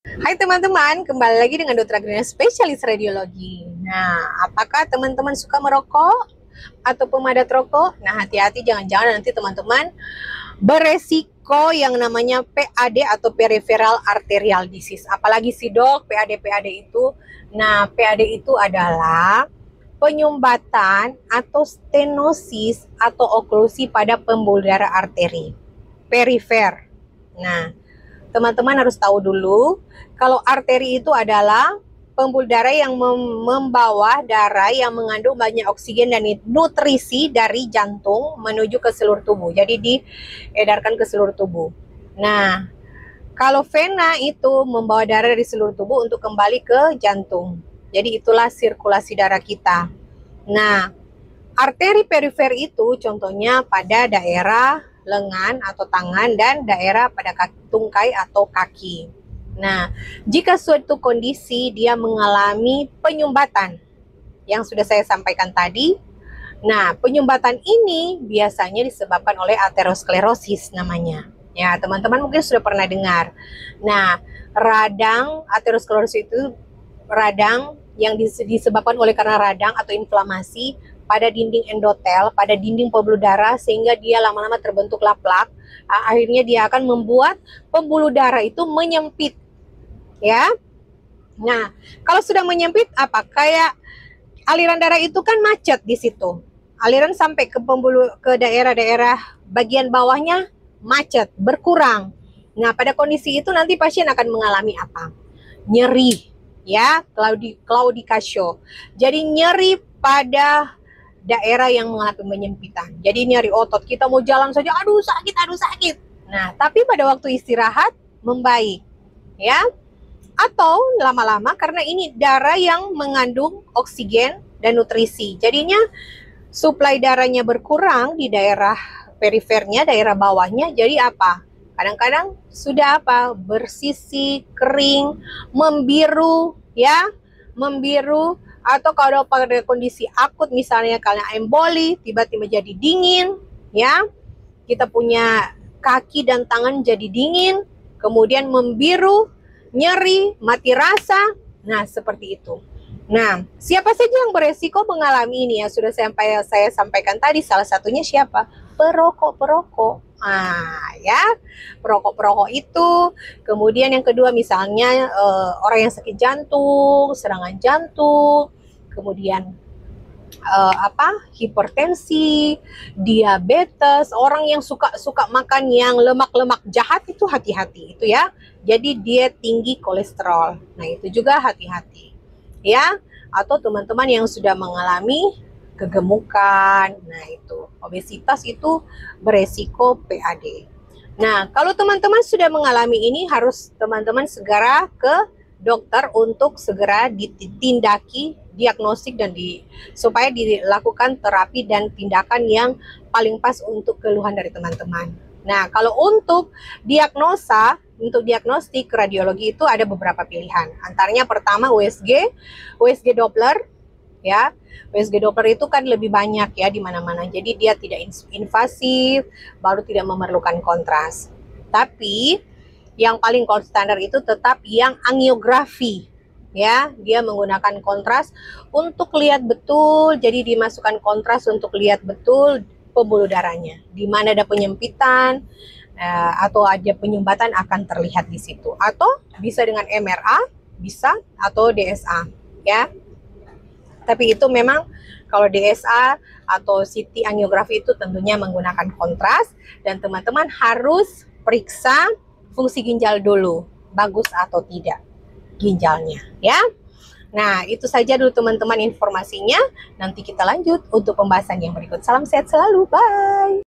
Hai teman-teman, kembali lagi dengan Dr. Agrina, spesialis radiologi. Nah, apakah teman-teman suka merokok atau pemadat rokok? Nah, hati-hati jangan-jangan nanti teman-teman beresiko yang namanya PAD atau peripheral arterial disease. Apalagi sih dok, PAD itu? Nah, PAD itu adalah penyumbatan atau stenosis atau oklusi pada pembuluh darah arteri, perifer. Nah, teman-teman harus tahu dulu, kalau arteri itu adalah pembuluh darah yang membawa darah yang mengandung banyak oksigen dan nutrisi dari jantung menuju ke seluruh tubuh. Jadi diedarkan ke seluruh tubuh. Nah, kalau vena itu membawa darah dari seluruh tubuh untuk kembali ke jantung. Jadi itulah sirkulasi darah kita. Nah, arteri perifer itu contohnya pada daerah lengan atau tangan dan daerah pada tungkai atau kaki. Nah, jika suatu kondisi dia mengalami penyumbatan yang sudah saya sampaikan tadi, nah penyumbatan ini biasanya disebabkan oleh aterosklerosis namanya. Ya, teman-teman mungkin sudah pernah dengar. Nah, radang aterosklerosis itu radang yang disebabkan oleh karena radang atau inflamasi pada dinding endotel, pada dinding pembuluh darah, sehingga dia lama-lama terbentuklah plak. Akhirnya dia akan membuat pembuluh darah itu menyempit, ya. Nah, kalau sudah menyempit, apa? Kayak aliran darah itu kan macet di situ. Aliran sampai ke daerah-daerah bagian bawahnya macet, berkurang. Nah, pada kondisi itu nanti pasien akan mengalami apa? Nyeri, ya, claudication. Jadi nyeri pada daerah yang mengalami penyempitan. Jadi nyeri otot, kita mau jalan saja, aduh sakit. Nah, tapi pada waktu istirahat membaik, ya. Atau lama-lama karena ini darah yang mengandung oksigen dan nutrisi. Jadinya suplai darahnya berkurang di daerah perifernya, daerah bawahnya. Jadi apa? Kadang-kadang sudah apa? Bersisi, kering, membiru, ya, membiru. Atau kalau pada kondisi akut misalnya karena emboli, tiba-tiba jadi dingin, ya. Kita punya kaki dan tangan jadi dingin, kemudian membiru, nyeri, mati rasa. Nah, seperti itu. Nah, siapa saja yang beresiko mengalami ini ya sudah saya sampaikan tadi, salah satunya siapa? Perokok. Nah, ya, perokok itu. Kemudian yang kedua misalnya orang yang sakit jantung, serangan jantung, kemudian hipertensi, diabetes, orang yang suka makan yang lemak-lemak jahat itu hati-hati itu ya. Jadi diet tinggi kolesterol. Nah, itu juga hati-hati. Ya, atau teman-teman yang sudah mengalami kegemukan. Nah, itu obesitas itu beresiko PAD. Nah, kalau teman-teman sudah mengalami ini, harus teman-teman segera ke dokter untuk segera ditindaki, diagnostik dan supaya dilakukan terapi dan tindakan yang paling pas untuk keluhan dari teman-teman. Nah, kalau untuk diagnostik radiologi itu ada beberapa pilihan. Antaranya pertama USG Doppler, ya. USG Doppler itu kan lebih banyak ya di mana-mana. Jadi dia tidak invasif, baru tidak memerlukan kontras. Tapi yang paling gold standar itu tetap yang angiografi, ya. Dia menggunakan kontras untuk lihat betul, jadi dimasukkan kontras untuk lihat betul pembuluh darahnya, di mana ada penyempitan atau ada penyumbatan akan terlihat di situ. Atau bisa dengan MRA, bisa, atau DSA, ya. Tapi itu memang kalau DSA atau CT angiografi itu tentunya menggunakan kontras, dan teman-teman harus periksa fungsi ginjal dulu, bagus atau tidak ginjalnya, ya. Nah, itu saja dulu teman-teman informasinya. Nanti kita lanjut untuk pembahasan yang berikut. Salam sehat selalu, bye.